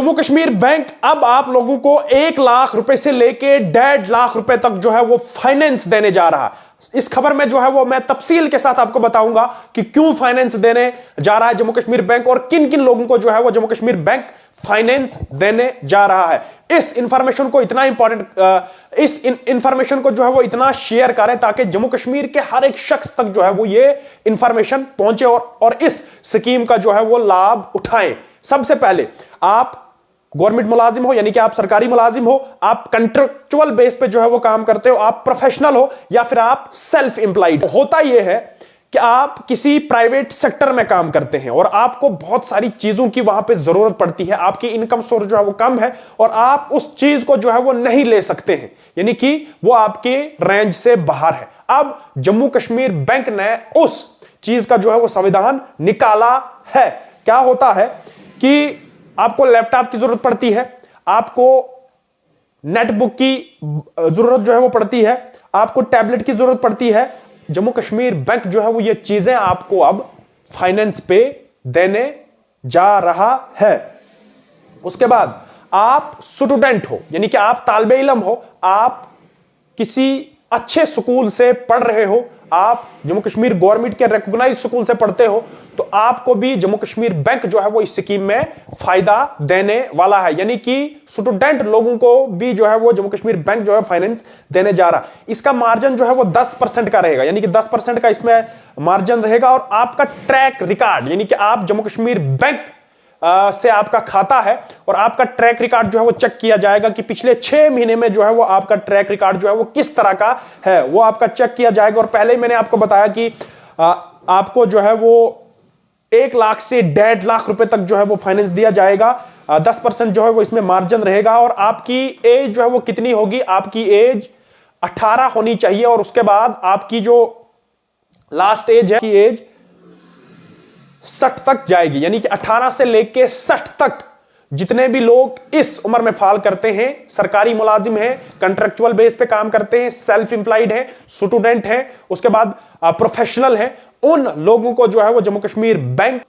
Jammu Kashmir bank अब आप लोगों को 1 लाख रुपए से लेके 1.5 लाख रुपए तक जो है वो फाइनेंस देने जा रहा है। इस खबर में जो है वो मैं तफसील के साथ आपको बताऊंगा कि क्यों फाइनेंस देने जा रहा है जम्मू कश्मीर बैंक और किन किन लोगों को जो है वो जम्मू कश्मीर बैंक फाइनेंस देने जा रहा है। इस इंफॉर्मेशन को इतना इस इंफॉर्मेशन को जो है वो इतना शेयर करें ताकि जम्मू कश्मीर के हर एक शख्स तक जो है वो ये इंफॉर्मेशन पहुंचे और इस स्कीम का जो है वो लाभ उठाएं। सबसे पहले आप गवर्नमेंट मुलाजिम हो, यानी कि आप सरकारी मुलाजिम हो, आप कंट्रेक्चुअल बेस पे जो है वो काम करते हो, आप प्रोफेशनल हो या फिर आप सेल्फ एम्प्लॉयड। होता यह है कि आप किसी प्राइवेट सेक्टर में काम करते हैं और आपको बहुत सारी चीजों की वहां पे जरूरत पड़ती है, आपकी इनकम सोर्स जो है वो कम है और आप उस चीज को जो है वो नहीं ले सकते हैं, यानी कि वो आपके रेंज से बाहर है। अब जम्मू कश्मीर बैंक ने उस चीज का जो है वो संविधान निकाला है। क्या होता है कि आपको लैपटॉप की जरूरत पड़ती है, आपको नेटबुक की जरूरत जो है वो पड़ती है, आपको टैबलेट की जरूरत पड़ती है। जम्मू कश्मीर बैंक जो है वो ये चीजें आपको अब फाइनेंस पे देने जा रहा है। उसके बाद आप स्टूडेंट हो, यानी कि आप तालिबे इल्म हो, आप किसी अच्छे स्कूल से पढ़ रहे हो, आप जम्मू कश्मीर गवर्नमेंट के रिकॉग्नाइज स्कूल से पढ़ते हो, तो आपको भी जम्मू कश्मीर बैंक जो है वो इस स्कीम में फायदा देने वाला है। यानी कि स्टूडेंट लोगों को भी जो है वो जम्मू कश्मीर बैंक जो है फाइनेंस देने जा रहा है। इसका मार्जिन जो है वो 10% का रहेगा, यानी कि 10% का इसमें मार्जिन रहेगा और आपका ट्रैक रिकॉर्ड, यानी कि आप जम्मू कश्मीर बैंक से आपका खाता है और आपका ट्रैक रिकॉर्ड जो है वो चेक किया जाएगा कि पिछले 6 महीने में जो है वो आपका ट्रैक रिकॉर्ड जो है वो किस तरह का है, वो आपका चेक किया जाएगा। और पहले ही मैंने आपको बताया कि आपको जो है वो 1 लाख से 1.5 लाख रुपए तक जो है वो फाइनेंस दिया जाएगा। 10% जो है वो इसमें मार्जिन रहेगा और आपकी एज जो है वो कितनी होगी, आपकी एज 18 होनी चाहिए और उसके बाद आपकी जो लास्ट एज है की एज 60 तक जाएगी, यानी कि 18 से लेके 60 तक जितने भी लोग इस उम्र में फाल करते हैं, सरकारी मुलाजिम हैं, कंट्रेक्चुअल बेस पे काम करते हैं, सेल्फ एम्प्लॉयड हैं, स्टूडेंट हैं, उसके बाद प्रोफेशनल हैं, उन लोगों को जो है वो जम्मू कश्मीर बैंक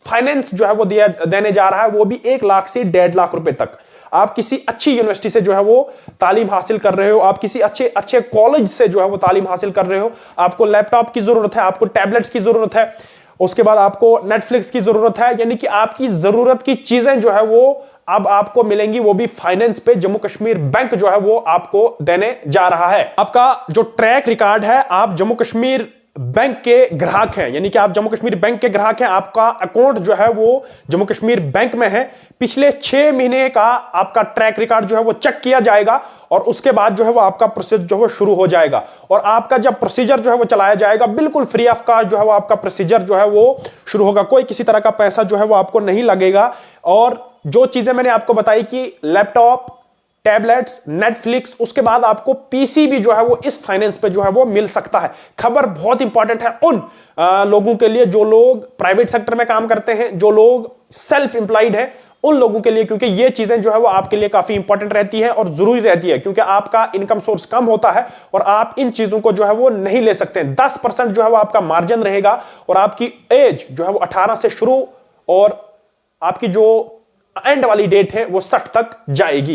फाइनेंस जो है वो देने जा रहा है, वो भी 1 लाख से 1.5 लाख रुपए तक। आप किसी अच्छी यूनिवर्सिटी से जो है वो तालीम हासिल कर रहे हो, आप किसी अच्छे कॉलेज से जो है वो तालीम हासिल कर रहे हो, आपको लैपटॉप की जरूरत है, आपको टैबलेट्स की जरूरत है, उसके बाद आपको नेटफ्लिक्स की जरूरत है, यानी कि आपकी जरूरत की चीजें जो है वो अब आपको मिलेंगी, वो भी फाइनेंस पे जम्मू कश्मीर बैंक जो है वो आपको देने जा रहा है। आपका जो ट्रैक रिकॉर्ड है, आप जम्मू कश्मीर बैंक के ग्राहक हैं, यानी कि आप जम्मू कश्मीर बैंक के ग्राहक हैं, आपका अकाउंट जो है वो जम्मू कश्मीर बैंक में है, पिछले 6 महीने का आपका ट्रैक रिकॉर्ड जो है वो चेक किया जाएगा और उसके बाद जो है वो आपका प्रोसेस जो है शुरू हो जाएगा और आपका जब प्रोसीजर जो है वो चलाया जाएगा, बिल्कुल फ्री ऑफ कॉस्ट जो है वो आपका प्रोसीजर जो है वो शुरू होगा। कोई किसी तरह का पैसा जो है वो आपको नहीं लगेगा और जो चीजें मैंने आपको बताई कि लैपटॉप, टैबलेट्स, नेटफ्लिक्स, उसके बाद आपको पीसी भी जो है वो इस फाइनेंस पे जो है वो मिल सकता है। खबर बहुत इंपॉर्टेंट है उन लोगों के लिए जो लोग प्राइवेट सेक्टर में काम करते हैं, जो लोग सेल्फ एम्प्लॉयड हैं, उन लोगों के लिए, क्योंकि ये चीजें जो है वो आपके लिए काफी इंपॉर्टेंट रहती है और जरूरी रहती है, क्योंकि आपका इनकम सोर्स कम होता है और आप इन चीजों को जो है वो नहीं ले सकते। 10% जो है वो आपका मार्जिन रहेगा और आपकी एज जो है वो 18 से शुरू और आपकी जो एंड वाली डेट है वो 60 तक जाएगी।